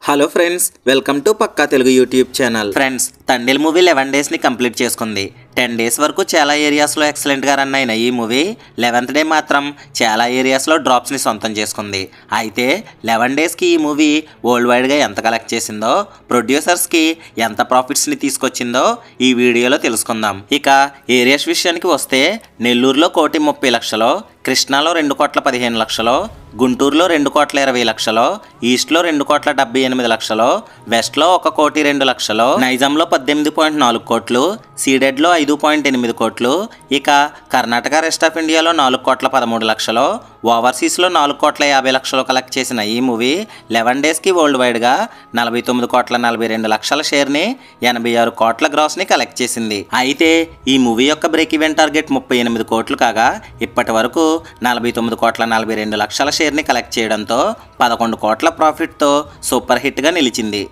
Hello friends, welcome to Pakka Telugu YouTube channel. Friends, Thandel movie 11 డేస్ని complete చేసుకుంది. 10 days వరకు చాలా ఏరియాస్లో ఎక్సలెంట్గా రన్ అయిన ఈ మూవీ 11th డే మాత్రం చాలా ఏరియాస్లో డ్రాప్స్ని సొంతం చేసుకుంది. అయితే 11 డేస్కి ఈ మూవీ వరల్డ్ వైడ్గా ఎంత కలెక్ట్ చేసిందో, ప్రొడ్యూసర్స్కి ఎంత ప్రాఫిట్స్ని తీసుకొచ్చిందో ఈ వీడియోలో తెలుసుకుందాం. ఇక ఏరియాస్ విషయానికి వస్తే నెల్లూరులో 1,30,00,000, కృష్ణాలో 2,15,00,000, గుంటూరులో 2,20,00,000, ఈస్ట్లో 2,78,00,000, వెస్ట్లో 1,02,00,000, నైజాంలో 18.4 కోట్లు, సీడెడ్లో 5.8 కోట్లు, ఇక కర్ణాటక రెస్ట్ ఆఫ్ ఇండియాలో 4,13,00,000, ఓవర్సీస్లో 4,50,00,000 కలెక్ట్ చేసిన ఈ మూవీ 11 డేస్కి వరల్డ్ వైడ్గా 49,42,00,000 షేర్ని, 86 కోట్ల గ్రాస్ని కలెక్ట్ చేసింది. అయితే ఈ మూవీ యొక్క బ్రేక్ ఈవెన్ టార్గెట్ 38 కోట్లు కాగా ఇప్పటి వరకు 49,42,00,000 షేర్ని కలెక్ట్ చేయడంతో 11 కోట్ల ప్రాఫిట్తో సూపర్ హిట్గా నిలిచింది.